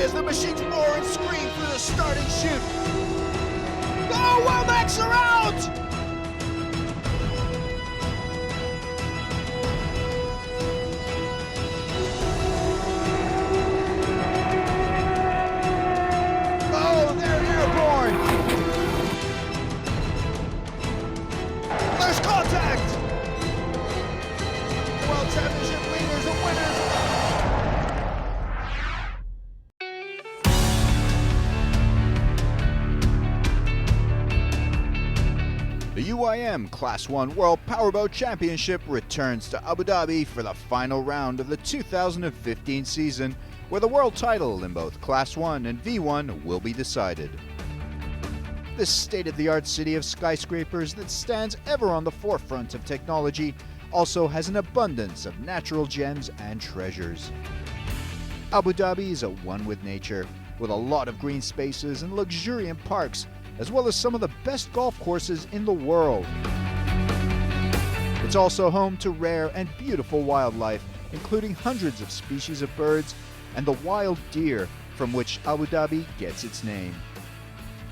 as the machines roar and scream through the starting chute. Oh, Womax are out! Oh, they're airborne! There's contact! World Championship leaders and winners! The UIM Class 1 World Powerboat Championship returns to Abu Dhabi for the final round of the 2015 season, where the world title in both Class 1 and V1 will be decided. This state-of-the-art city of skyscrapers that stands ever on the forefront of technology also has an abundance of natural gems and treasures. Abu Dhabi is at one with nature, with a lot of green spaces and luxuriant parks, as well as some of the best golf courses in the world. It's also home to rare and beautiful wildlife, including hundreds of species of birds and the wild deer from which Abu Dhabi gets its name.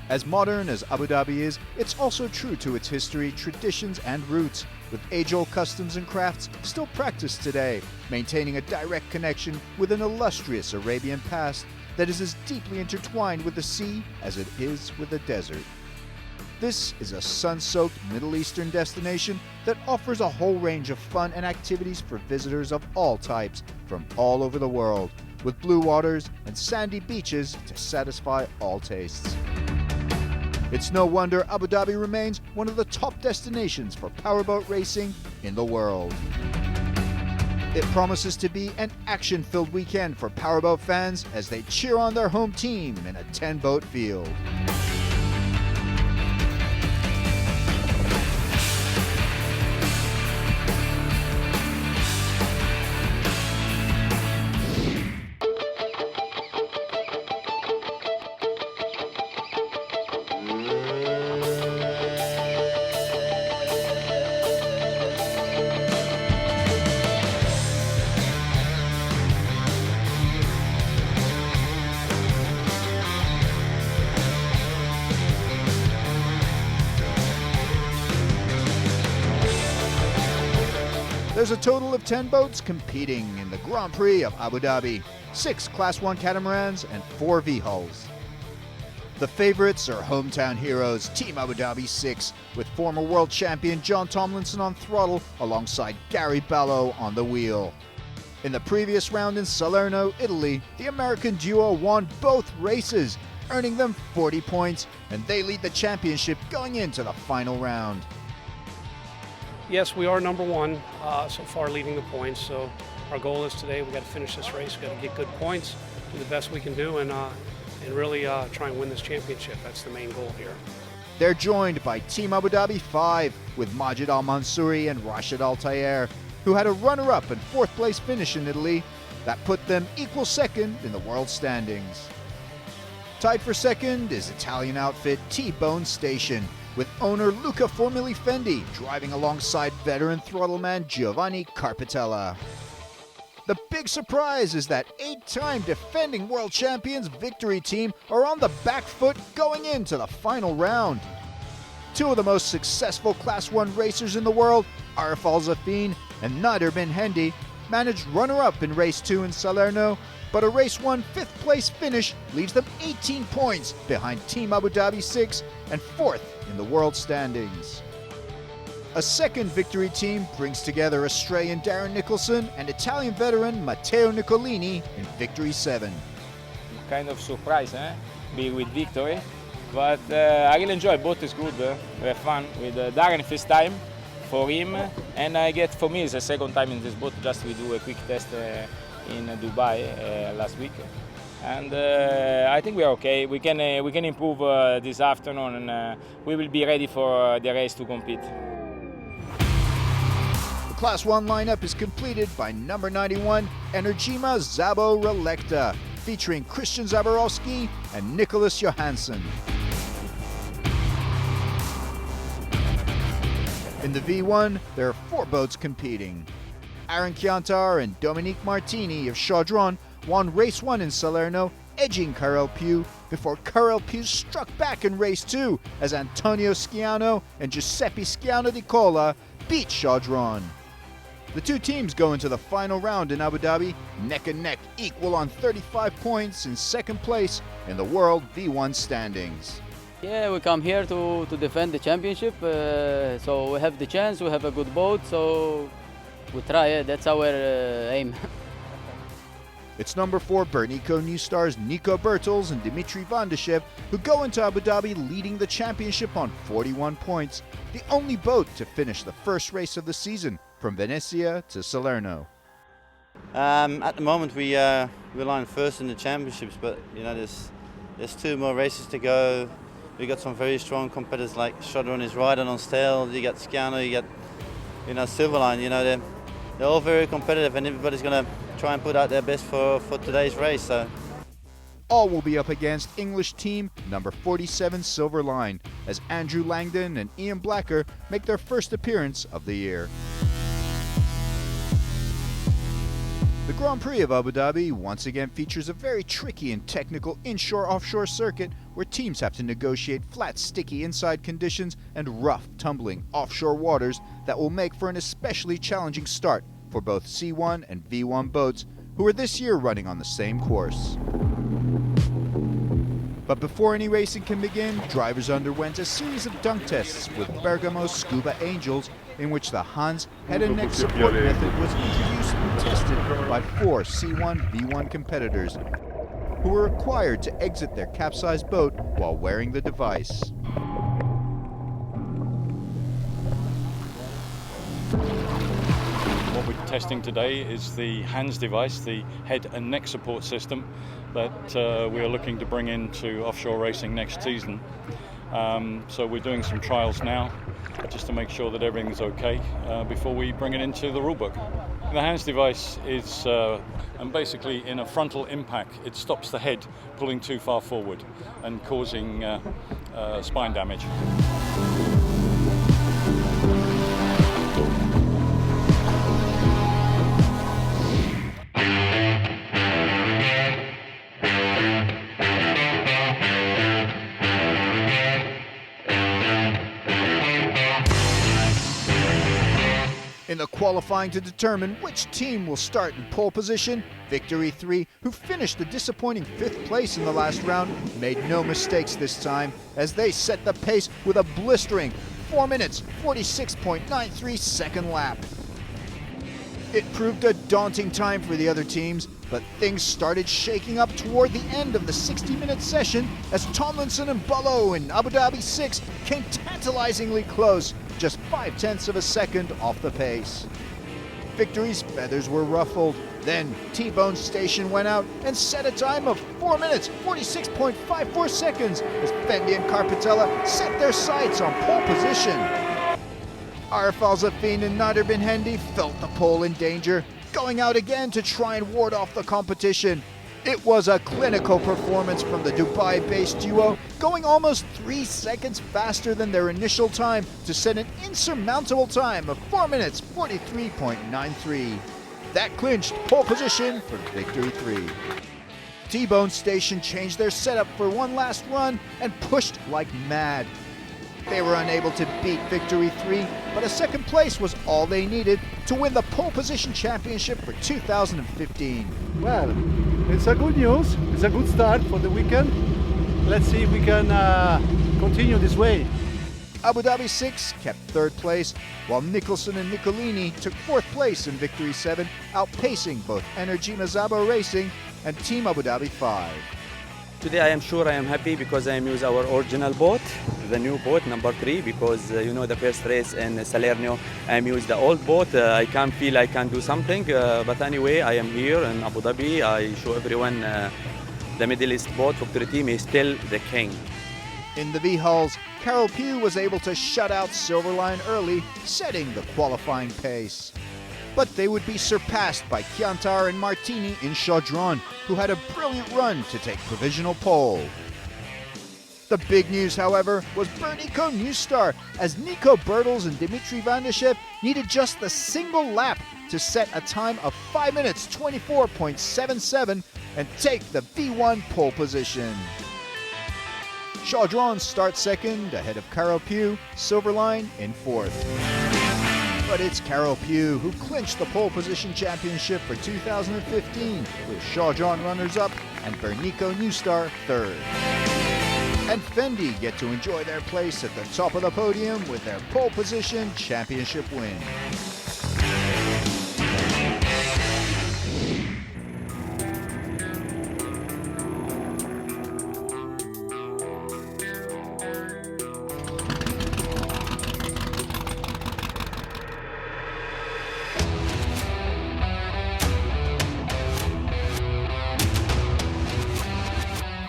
As modern as Abu Dhabi is, it's also true to its history, traditions, and roots, with age-old customs and crafts still practiced today, maintaining a direct connection with an illustrious Arabian past that is as deeply intertwined with the sea as it is with the desert. This is a sun-soaked Middle Eastern destination that offers a whole range of fun and activities for visitors of all types from all over the world, with blue waters and sandy beaches to satisfy all tastes. It's no wonder Abu Dhabi remains one of the top destinations for powerboat racing in the world. It promises to be an action-filled weekend for powerboat fans as they cheer on their home team in a 10-boat field. There's a total of 10 boats competing in the Grand Prix of Abu Dhabi, 6 Class 1 catamarans and 4 V-hulls. The favorites are hometown heroes Team Abu Dhabi 6, with former world champion John Tomlinson on throttle alongside Gary Ballo on the wheel. In the previous round in Salerno, Italy, the American duo won both races, earning them 40 points, and they lead the championship going into the final round. Yes, we are number one so far, leading the points. So our goal is today we got to finish this race. We got to get good points, do the best we can do, and really try and win this championship. That's the main goal here. They're joined by Team Abu Dhabi 5 with Majid Al Mansouri and Rashid Al Tayer, who had a runner-up and 4th place finish in Italy that put them equal second in the world standings. Tied for second is Italian outfit T-Bone Station, with owner Luca Formuli Fendi driving alongside veteran throttleman Giovanni Carpitella. The big surprise is that 8-time defending world champions Victory Team are on the back foot going into the final round. 2 of the most successful Class 1 racers in the world, Arif Al-Zafin and Nader Bin Hendi, managed runner-up in Race 2 in Salerno, but a Race 1 5th place finish leaves them 18 points behind Team Abu Dhabi 6 and 4th in the world standings. A second Victory Team brings together Australian Darren Nicholson and Italian veteran Matteo Nicolini in Victory 7. Kind of surprise, be with Victory, but I really enjoy. Boat is good, we have fun with Darren first time for him, and for me it's the second time in this boat. Just we do a quick test in Dubai last week, and I think we are okay. We can improve this afternoon, and we will be ready for the race to compete. The Class 1 lineup is completed by number 91 Energima Zabo Relecta, featuring Christian Zaborowski and Nicholas Johansson. In the V1, there are 4 boats competing. Aaron Chiantar and Dominique Martini of Chaudron won Race 1 in Salerno edging Karel Pugh before Karel Pugh struck back in race 2 as Antonio Sciano and Giuseppe Sciano di Cola beat Chaudron. The two teams go into the final round in Abu Dhabi neck and neck, equal on 35 points in second place in the world V1 standings. Yeah, we come here to defend the championship, so we have the chance, we have a good boat, so we try, that's our aim. It's number 4 Bernico New Stars Nico Bertels and Dimitri Vandashev who go into Abu Dhabi leading the championship on 41 points, the only boat to finish the first race of the season from Venezia to Salerno. At the moment we're lying first in the championships, but you know there's 2 more races to go. We got some very strong competitors like Chaudron is riding on Stale. You got Sciano, you got Silverline. You know they're all very competitive, and everybody's going to try and put out their best for today's race. So. All will be up against English team number 47 Silverline as Andrew Langdon and Ian Blacker make their first appearance of the year. The Grand Prix of Abu Dhabi once again features a very tricky and technical inshore-offshore circuit where teams have to negotiate flat, sticky inside conditions and rough, tumbling offshore waters that will make for an especially challenging start for both C1 and V1 boats who are this year running on the same course. But before any racing can begin, drivers underwent a series of dunk tests with Bergamo's Scuba Angels, in which the Hans head and neck support method was introduced and tested by 4 C1 V1 competitors who were required to exit their capsized boat while wearing the device. What we're testing today is the Hans device, the head and neck support system that we are looking to bring into offshore racing next season. So we're doing some trials now just to make sure that everything's okay before we bring it into the rulebook. The Hans device is and basically in a frontal impact it stops the head pulling too far forward and causing spine damage. In the qualifying to determine which team will start in pole position, Victory 3, who finished a disappointing 5th place in the last round, made no mistakes this time as they set the pace with a blistering 4 minutes 46.93 second lap. It proved a daunting time for the other teams, but things started shaking up toward the end of the 60-minute session as Tomlinson and Bullo in Abu Dhabi 6 came tantalizingly close, just 0.5 of a second off the pace. Victory's feathers were ruffled. Then T-Bone Station went out and set a time of 4 minutes 46.54 seconds as Fendi and Carpetella set their sights on pole position. Arif Al-Zafin and Nader Bin Hendi felt the pole in danger, going out again to try and ward off the competition. It was a clinical performance from the Dubai-based duo, going almost 3 seconds faster than their initial time to set an insurmountable time of 4 minutes 43.93. That clinched pole position for Victory 3. T-Bone Station changed their setup for one last run and pushed like mad. They were unable to beat Victory 3, but a second place was all they needed to win the pole position championship for 2015. Well, it's a good news. It's a good start for the weekend. Let's see if we can continue this way. Abu Dhabi 6 kept 3rd place, while Nicholson and Nicolini took 4th place in Victory 7, outpacing both Energy Mazabo Racing and Team Abu Dhabi 5. Today I am sure I am happy because I am use our original boat, the new boat number 3, because you know the first race in Salerno I am use the old boat. I can feel I can do something, but anyway I am here in Abu Dhabi. I show everyone the Middle East boat Victory team is still the king. In the V-hulls, Karel Pugh was able to shut out Silverline early, setting the qualifying pace. But they would be surpassed by Chiantar and Martini in Chaudron, who had a brilliant run to take provisional pole. The big news, however, was Bernico New Star, as Nico Bertels and Dimitri Vandashev needed just the single lap to set a time of 5 minutes 24.77 and take the V1 pole position. Chaudron starts second ahead of Carol Pugh, Silverline in fourth. But it's Carol Pugh who clinched the pole position championship for 2015 with Chaudron runners-up and Bernico Newstar third. And Fendi get to enjoy their place at the top of the podium with their pole position championship win.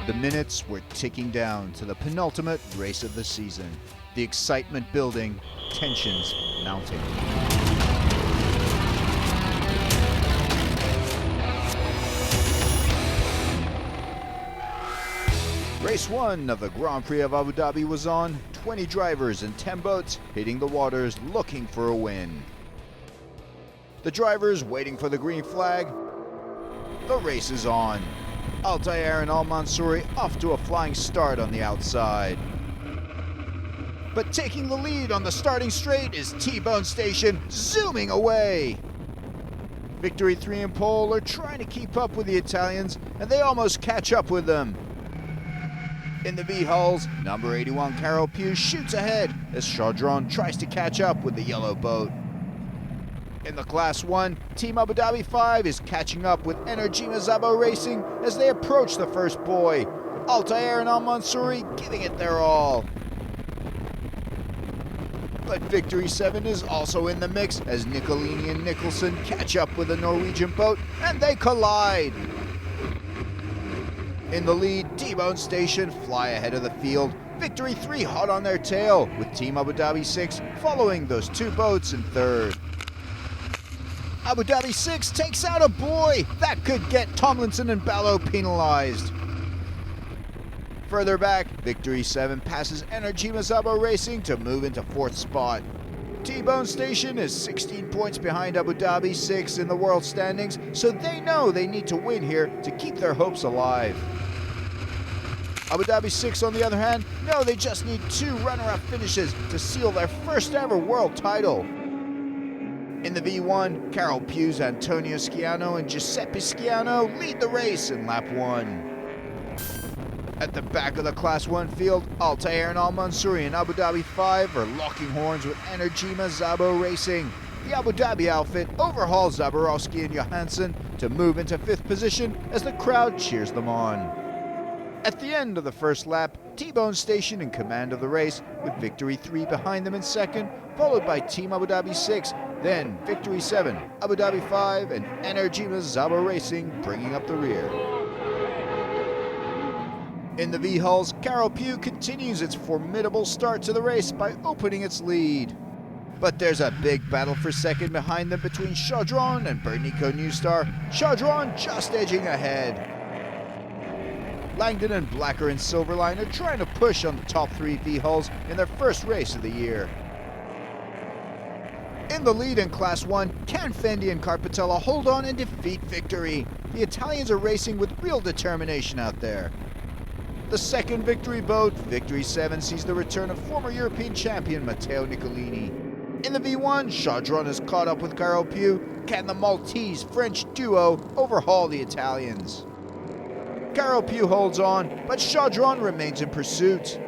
The minutes were ticking down to the penultimate race of the season. The excitement building, tensions mounting. Race 1 of the Grand Prix of Abu Dhabi was on. 20 drivers and 10 boats hitting the waters looking for a win. The drivers waiting for the green flag. The race is on. Altair and Al Mansouri off to a flying start on the outside. But taking the lead on the starting straight is T-Bone Station zooming away. Victory 3 and pole are trying to keep up with the Italians, and they almost catch up with them. In the V-hulls, number 81 Carol Pugh shoots ahead as Chaudron tries to catch up with the yellow boat. In the Class 1, Team Abu Dhabi 5 is catching up with Energima Zabo Racing as they approach the first buoy. Altair and Al Mansouri giving it their all. But Victory 7 is also in the mix as Nicolini and Nicholson catch up with the Norwegian boat and they collide. In the lead, T-Bone Station fly ahead of the field. Victory 3 hot on their tail with Team Abu Dhabi 6 following those two boats in third. Abu Dhabi 6 takes out a buoy. That could get Tomlinson and Ballo penalized. Further back, Victory 7 passes Energima Zabo Racing to move into fourth spot. T-Bone Station is 16 points behind Abu Dhabi 6 in the world standings, so they know they need to win here to keep their hopes alive. Abu Dhabi 6, on the other hand, know they just need 2 runner-up finishes to seal their first ever world title. In the V1, Carol Pugh's Antonio Schiano and Giuseppe Schiano lead the race in lap 1. At the back of the Class 1 field, Altair and Al Mansouri in Abu Dhabi 5 are locking horns with Energima Zabo Racing. The Abu Dhabi outfit overhauls Zaborowski and Johansson to move into 5th position as the crowd cheers them on. At the end of the first lap, T-Bone Station in command of the race with Victory 3 behind them in second, followed by Team Abu Dhabi 6, then Victory 7, Abu Dhabi 5, and Energima Zabo Racing bringing up the rear. In the V-hulls, Carol Pugh continues its formidable start to the race by opening its lead. But there's a big battle for second behind them between Chaudron and Bernico Newstar. Chaudron just edging ahead. Langdon and Blacker and Silverline are trying to push on the top 3 V-hulls in their first race of the year. In the lead in Class 1, can Fendi and Carpatella hold on and defeat Victory? The Italians are racing with real determination out there. The second Victory boat, Victory 7, sees the return of former European champion Matteo Nicolini. In the V1, Chaudron is caught up with Carol Pugh. Can the Maltese-French duo overhaul the Italians? Carol Pugh holds on, but Chaudron remains in pursuit.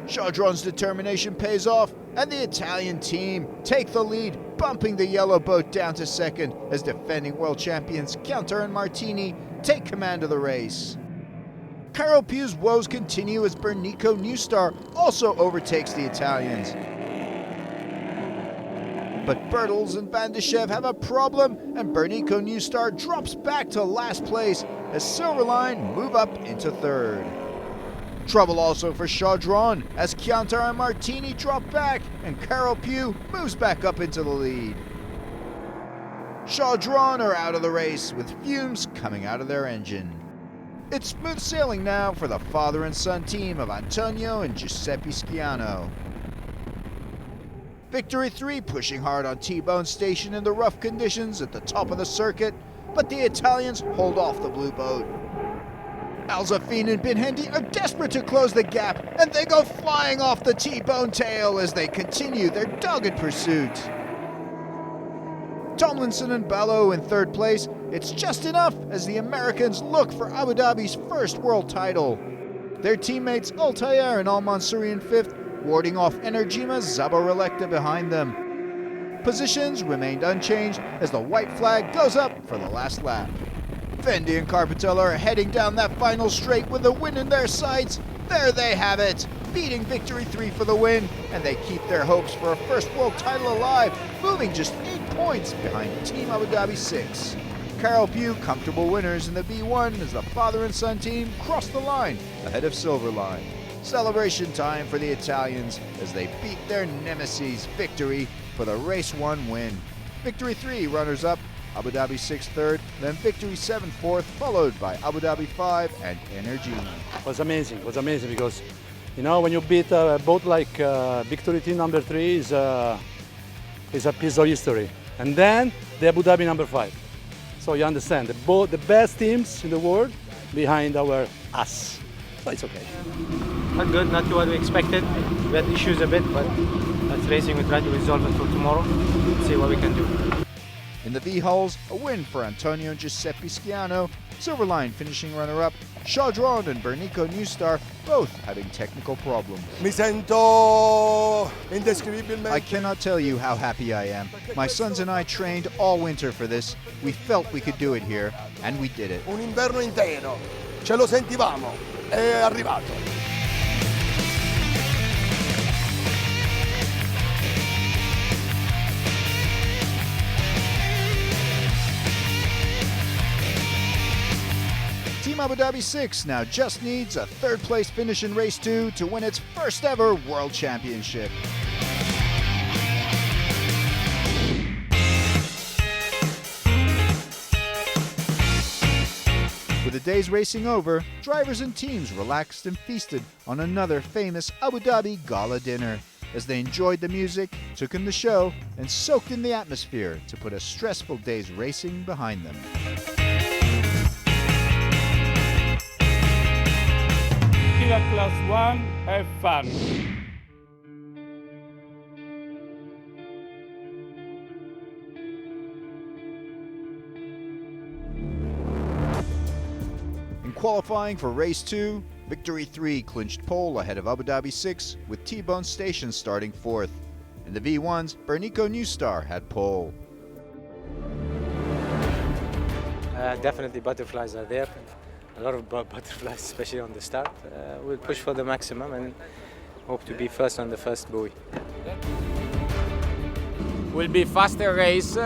Chaudron's determination pays off, and the Italian team take the lead, bumping the yellow boat down to second as defending world champions Chianti and Martini take command of the race. Carol Pugh's woes continue as Bernico Newstar also overtakes the Italians. But Bertels and Vandeshev have a problem, and Bernico Newstar drops back to last place as Silverline move up into third. Trouble also for Chaudron as Chianti and Martini drop back and Carol Pugh moves back up into the lead. Chaudron are out of the race with fumes coming out of their engine. It's smooth sailing now for the father and son team of Antonio and Giuseppe Schiano. Victory 3 pushing hard on T-Bone Station in the rough conditions at the top of the circuit, but the Italians hold off the blue boat. Al Zafin and Bin Hendi are desperate to close the gap, and they go flying off the T-bone tail as they continue their dogged pursuit. Tomlinson and Ballo in third place. It's just enough as the Americans look for Abu Dhabi's first world title. Their teammates Altair and Al Mansouri in fifth, warding off Energima's Zabarelekta behind them. Positions remained unchanged as the white flag goes up for the last lap. Fendi and Carpatella are heading down that final straight with a win in their sights. There they have it, beating Victory 3 for the win, and they keep their hopes for a first world title alive, moving just 8 points behind Team Abu Dhabi 6. Carol Pugh, comfortable winners in the B1 as the father and son team cross the line ahead of Silverline. Celebration time for the Italians as they beat their nemesis Victory for the Race 1 win. Victory 3 runners-up, Abu Dhabi 6 third, then Victory 7 fourth, followed by Abu Dhabi 5 and Energima. It was amazing because, you know, when you beat a boat like Victory Team number 3 is a piece of history. And then the Abu Dhabi number 5. So you understand, the best teams in the world behind our us. So it's okay. Not good, not what we expected. We had issues a bit, but that's racing. We try to resolve it for tomorrow, see what we can do. In the V-hulls, a win for Antonio and Giuseppe Schiano, Silverline finishing runner-up, Chaudron and Bernico Newstar both having technical problems. Mi sento indescrivibilmente. I cannot tell you how happy I am. My sons and I trained all winter for this. We felt we could do it here, and we did it. Un inverno intero. Ce lo sentivamo. È arrivato. Team Abu Dhabi 6 now just needs a third place finish in race 2 to win its first ever World Championship. With the day's racing over, drivers and teams relaxed and feasted on another famous Abu Dhabi gala dinner as they enjoyed the music, took in the show, and soaked in the atmosphere to put a stressful day's racing behind them. Class 1, have fun. In qualifying for race 2, Victory 3 clinched pole ahead of Abu Dhabi 6 with T-Bone Station starting 4th. In the V1s, Bernico Newstar had pole. Definitely butterflies are there. A lot of butterflies, especially on the start. We'll push for the maximum and hope to be first on the first buoy. Will be faster race.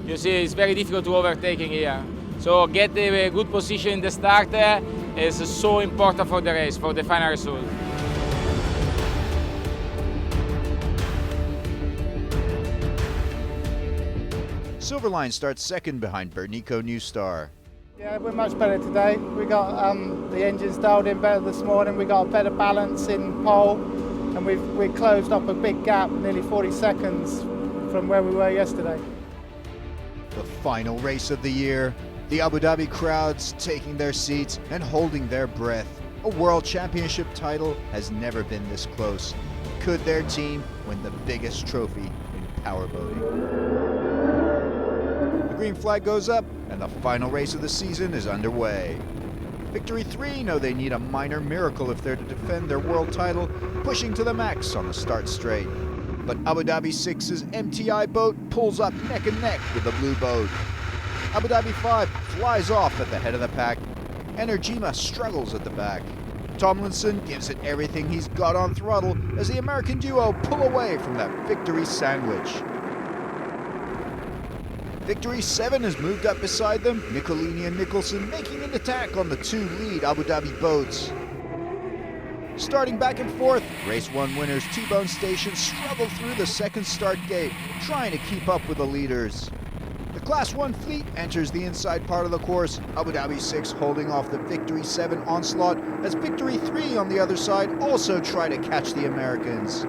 You see, it's very difficult to overtaking here. So get a good position in the start is so important for the race, for the final result. Silverline starts second behind Bernico Newstar. Yeah, we're much better today. We got the engines dialed in better this morning. We got a better balance in pole, and we closed up a big gap, nearly 40 seconds from where we were yesterday. The final race of the year, the Abu Dhabi crowds taking their seats and holding their breath. A World Championship title has never been this close. Could their team win the biggest trophy in powerboating? The green flag goes up, and the final race of the season is underway. Victory 3 know they need a minor miracle if they're to defend their world title, pushing to the max on the start straight. But Abu Dhabi 6's MTI boat pulls up neck and neck with the blue boat. Abu Dhabi 5 flies off at the head of the pack. Energima struggles at the back. Tomlinson gives it everything he's got on throttle as the American duo pull away from that Victory sandwich. Victory 7 has moved up beside them, Nicolini and Nicholson making an attack on the two lead Abu Dhabi boats. Starting back and forth, Race 1 winners T-Bone Station struggle through the second start gate, trying to keep up with the leaders. The Class 1 fleet enters the inside part of the course, Abu Dhabi 6 holding off the Victory 7 onslaught, as Victory 3 on the other side also try to catch the Americans.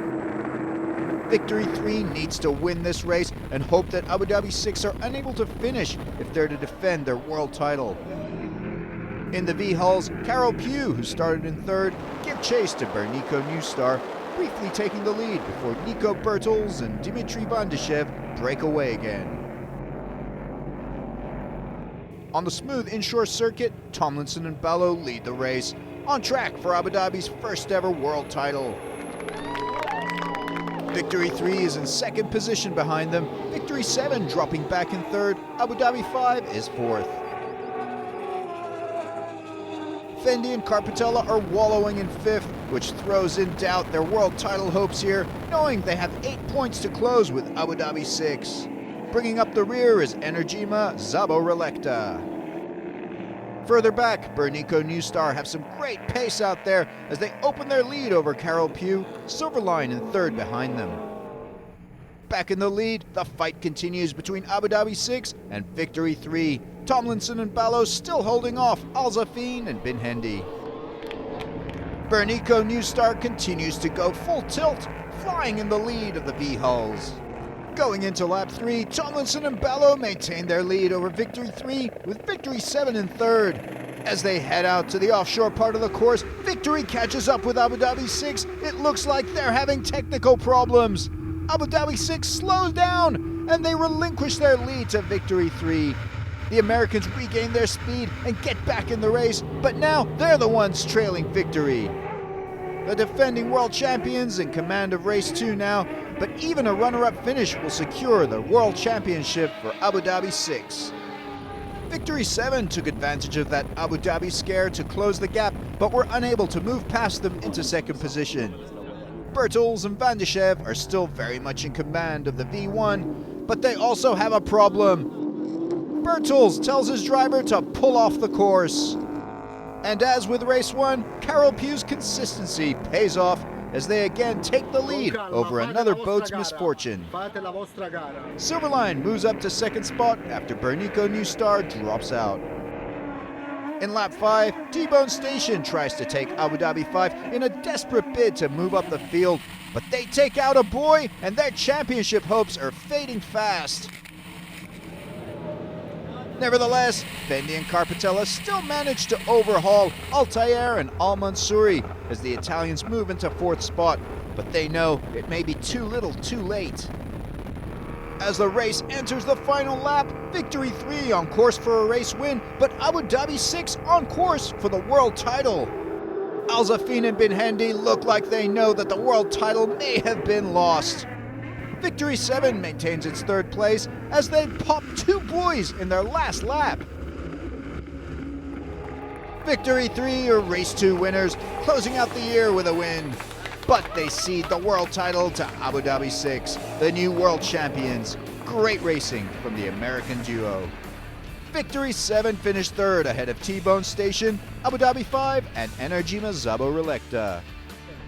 Victory 3 needs to win this race and hope that Abu Dhabi 6 are unable to finish if they're to defend their world title. In the V-hulls, Carol Pugh, who started in third, give chase to Bernico Newstar, briefly taking the lead before Nico Bertels and Dmitry Bandashev break away again. On the smooth inshore circuit, Tomlinson and Bello lead the race, on track for Abu Dhabi's first ever world title. Victory 3 is in second position behind them, Victory 7 dropping back in third, Abu Dhabi 5 is fourth. Fendi and Carpatella are wallowing in fifth, which throws in doubt their world title hopes here, knowing they have 8 points to close with Abu Dhabi 6. Bringing up the rear is Energima Zabo Relecta. Further back, Bernico Newstar have some great pace out there as they open their lead over Carol Pugh, Silverline in third behind them. Back in the lead, the fight continues between Abu Dhabi 6 and Victory 3. Tomlinson and Ballo still holding off Al Zafin and Bin Hendi. Bernico Newstar continues to go full tilt, flying in the lead of the V-hulls. Going into lap 3, Tomlinson and Ballo maintain their lead over Victory 3 with Victory 7 in third. As they head out to the offshore part of the course, Victory catches up with Abu Dhabi 6. It looks like they're having technical problems. Abu Dhabi 6 slows down and they relinquish their lead to Victory 3. The Americans regain their speed and get back in the race, but now they're the ones trailing Victory. The defending world champions in command of race 2 now, but even a runner-up finish will secure the world championship for Abu Dhabi 6. Victory 7 took advantage of that Abu Dhabi scare to close the gap, but were unable to move past them into second position. Bertels and Vandashev are still very much in command of the V1, but they also have a problem. Bertels tells his driver to pull off the course. And as with race 1, Carol Pugh's consistency pays off as they again take the lead over another boat's misfortune. Silverline moves up to second spot after Bernico Newstar drops out. In lap 5, T-Bone Station tries to take Abu Dhabi 5 in a desperate bid to move up the field, but they take out a boy and their championship hopes are fading fast. Nevertheless, Fendi and Carpatella still manage to overhaul Altair and Al Mansouri as the Italians move into fourth spot, but they know it may be too little too late. As the race enters the final lap, Victory 3 on course for a race win, but Abu Dhabi 6 on course for the world title. Al Zafin and Bin Hendi look like they know that the world title may have been lost. Victory 7 maintains its third place as they pop 2 buoys in their last lap. Victory 3 are race 2 winners, closing out the year with a win. But they cede the world title to Abu Dhabi 6, the new world champions. Great racing from the American duo. Victory 7 finished third ahead of T-Bone Station, Abu Dhabi 5, and Energima Zabo Relecta.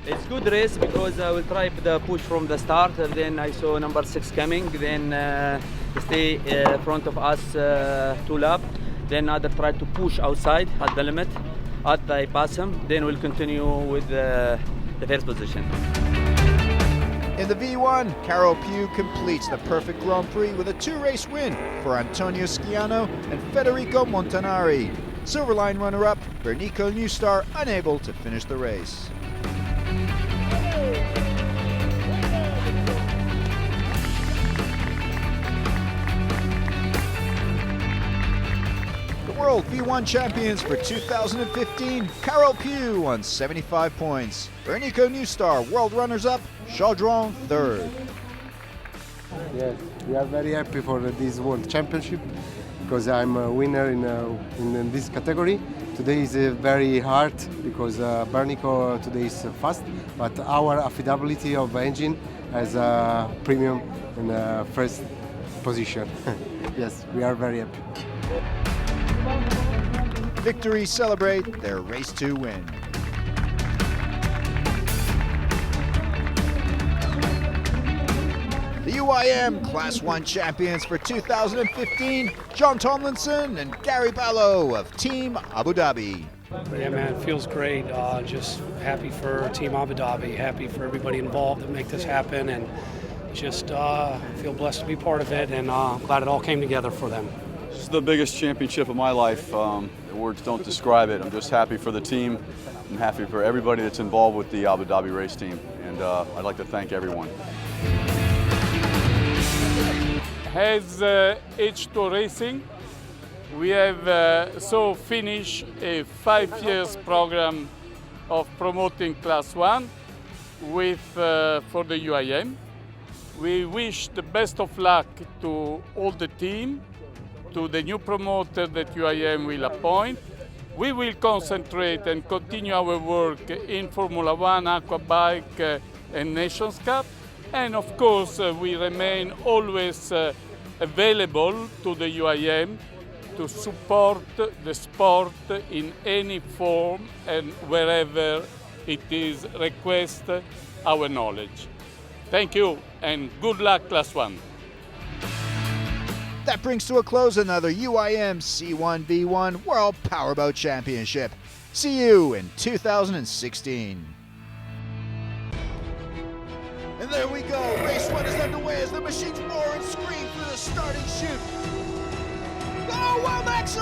It's good race because I will try the push from the start, and then I saw number 6 coming, then stay front of us 2 laps, then other try to push outside at the limit, at I pass him, then we'll continue with the first position. In the V1, Carol Pugh completes the perfect Grand Prix with a 2-race win for Antonio Schiano and Federico Montanari. Silverline runner-up, Bernico Newstar unable to finish the race. World V1 champions for 2015, Carol Pugh won 75 points. Bernico Newstar, world runners-up, Chaudron third. Yes, we are very happy for this World Championship because I'm a winner in this category. Today is very hard because Bernico today is fast, but our affordability of engine has a premium in first position. Yes, we are very happy. Victory celebrate their race 2 win. The UIM Class 1 champions for 2015, John Tomlinson and Gary Ballo of Team Abu Dhabi. Yeah, man, it feels great. Just happy for Team Abu Dhabi, happy for everybody involved to make this happen, and just feel blessed to be part of it, and glad it all came together for them. This is the biggest championship of my life. Words don't describe it. I'm just happy for the team. I'm happy for everybody that's involved with the Abu Dhabi race team, and I'd like to thank everyone. As H2 Racing, we have so finished a 5 years program of promoting Class 1 with for the UIM. We wish the best of luck to all the team, to the new promoter that UIM will appoint. We will concentrate and continue our work in Formula 1, Aquabike and Nations Cup. And of course, we remain always available to the UIM to support the sport in any form and wherever it is request our knowledge. Thank you and good luck, Class 1. That brings to a close another UIM C1V1 World Powerboat Championship. See you in 2016. And there we go. Race 1 is underway as the machines roar and scream through the starting chute. Go, Wild Max!